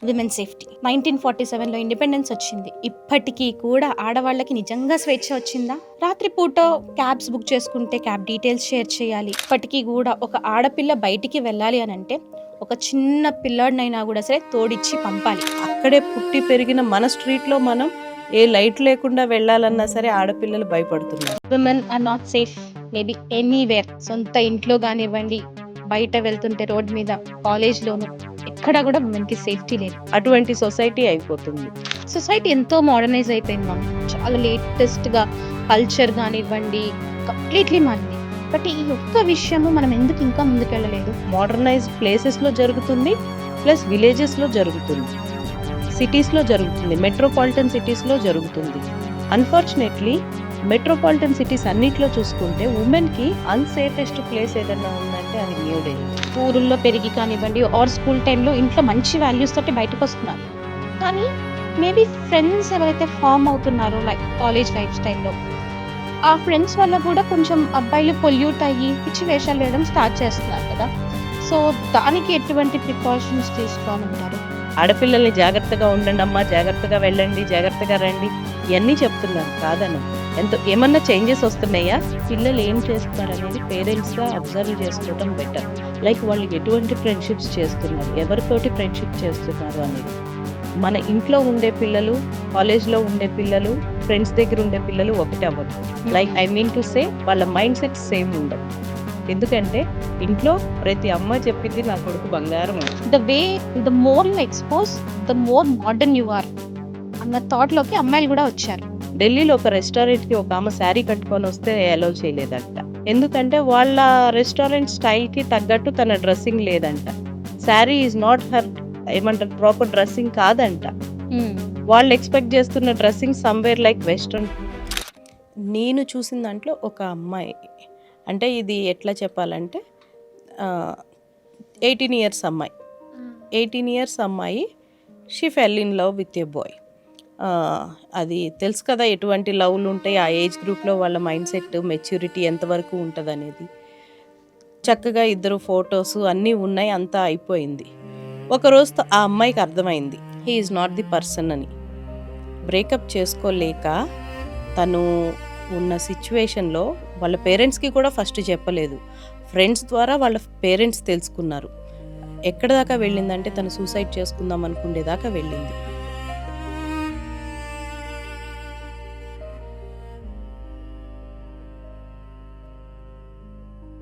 Women safety. 1947లో independence వచ్చింది. ఇప్పటికీ కూడా ఆడవాళ్ళకి నిజంగా స్వేచ్ఛ వచ్చిందా? రాత్రిపూట క్యాబ్స్ బుక్ చేసుకుంటే క్యాబ్ డీటెయిల్స్ షేర్ చేయాలి. ఇప్పటికీ కూడా ఒక ఆడపిల్ల బయటికి వెళ్ళాలి అని అంటే ఒక చిన్న పిల్లాడినైనా కూడా సరే తోడిచ్చి పంపాలి. అక్కడే పుట్టి పెరిగిన మన స్ట్రీట్లో మనం ఏ లైట్ లేకుండా వెళ్ళాలన్నా సరే ఆడపిల్లలు భయపడుతున్నారు. Women are not safe maybe anywhere. సొంత ఇంట్లో కానివ్వండి, బయట వెళ్తుంటే రోడ్ మీద, కాలేజ్లోను, ఎక్కడ కూడా ఉమెన్కి సేఫ్టీ లేదు. అటువంటి సొసైటీ అయిపోతుంది. సొసైటీ ఎంతో మోడర్నైజ్ అయిపోయింది మ్యామ్. చాలా లేటెస్ట్గా కల్చర్ కానివ్వండి కంప్లీట్లీ మారింది. బట్ ఈ ఒక్క విషయము మనం ఎందుకు ఇంకా ముందుకెళ్ళలేదు? మోడర్నైజ్డ్ ప్లేసెస్లో జరుగుతుంది, ప్లస్ విలేజెస్లో జరుగుతుంది, సిటీస్లో జరుగుతుంది, మెట్రోపాలిటన్ సిటీస్లో జరుగుతుంది. అన్ఫార్చునేట్లీ మెట్రోపాలిటన్ సిటీస్ అన్నిట్లో చూసుకుంటే ఉమెన్కి అన్సేఫెస్ట్ ప్లేస్ ఏదైనా ఉందంటే అది న్యూ ఢిల్లీ. ఊరుల్లో పెరిగి కానివ్వండి ఆర్ స్కూల్ టైంలో ఇంట్లో మంచి వాల్యూస్ తోటి బయటకు వస్తున్నారు. కానీ మేబీ ఫ్రెండ్స్ ఎవరైతే ఫామ్ అవుతున్నారో లైక్ కాలేజ్ లైఫ్ స్టైల్లో, ఆ ఫ్రెండ్స్ వల్ల కూడా కొంచెం అబ్బాయిలు పొల్యూట్ అయ్యి పిచ్చి వేషాలు వేయడం స్టార్ట్ చేస్తున్నారు కదా. సో దానికి ఎటువంటి ప్రికాషన్స్ తీసుకోవాలంటారు? ఆడపిల్లల్ని జాగ్రత్తగా ఉండండి అమ్మా, జాగ్రత్తగా వెళ్ళండి, జాగ్రత్తగా రండి, ఇవన్నీ చెప్తున్నారు కాదను. ఏమన్నా చేంజెస్ వస్తున్నాయా? పిల్లలు ఏం చేస్తున్నారు అనేది పేరెంట్స్గా అబ్జర్వ్ చేసుకోవడం బెటర్. లైక్ వాళ్ళు ఎటువంటి ఫ్రెండ్షిప్స్ చేస్తున్నారు, ఎవరితోటి ఫ్రెండ్షిప్ చేస్తున్నారు అనేది. మన ఇంట్లో ఉండే పిల్లలు, కాలేజ్లో ఉండే పిల్లలు, ఫ్రెండ్స్ దగ్గర ఉండే పిల్లలు ఒకటి అవ్వదు. Like I mean to say వాళ్ళ మైండ్ సెట్ సేమ్ ఉండదు. ఎందుకంటే ఇంట్లో ప్రతి అమ్మ చెప్పింది నా కొడుకు బంగారం. The more you expose the more modern you are అన్న థాట్లోకి అమ్మాయిలు కూడా వచ్చారు. ఢిల్లీలో ఒక రెస్టారెంట్కి ఒక ఆమె శారీ కట్టుకొని వస్తే అలౌ చేయలేదంట. ఎందుకంటే వాళ్ళ రెస్టారెంట్ స్టైల్కి తగ్గట్టు తన డ్రెస్సింగ్ లేదంట. శారీ ఈజ్ నాట్ హర్ ఏమంటారు ప్రాపర్ డ్రెస్సింగ్ కాదంట. వాళ్ళు ఎక్స్పెక్ట్ చేస్తున్న డ్రెస్సింగ్ సమ్వేర్ లైక్ వెస్ట్రన్. నేను చూసిన దాంట్లో ఒక అమ్మాయి, అంటే ఇది ఎట్లా చెప్పాలంటే 18 years అమ్మాయి, 18 years అమ్మాయి she fell in love with a boy. అది తెలుసు కదా ఎటువంటి లవ్లు ఉంటాయి, ఆ ఏజ్ గ్రూప్లో వాళ్ళ మైండ్ సెట్ మెచ్యూరిటీ ఎంతవరకు ఉంటుంది అనేది. చక్కగా ఇద్దరు ఫొటోస్ అన్నీ ఉన్నాయి, అంతా అయిపోయింది. ఒకరోజు ఆ అమ్మాయికి అర్థమైంది he is not the person అని. బ్రేకప్ చేసుకోలేక తను ఉన్న సిచ్యువేషన్లో వాళ్ళ పేరెంట్స్కి కూడా ఫస్ట్ చెప్పలేదు, ఫ్రెండ్స్ ద్వారా వాళ్ళ పేరెంట్స్ తెలుసుకున్నారు. ఎక్కడ దాకా వెళ్ళిందంటే తను సూసైడ్ చేసుకుందాం అనుకునేదాకా వెళ్ళింది.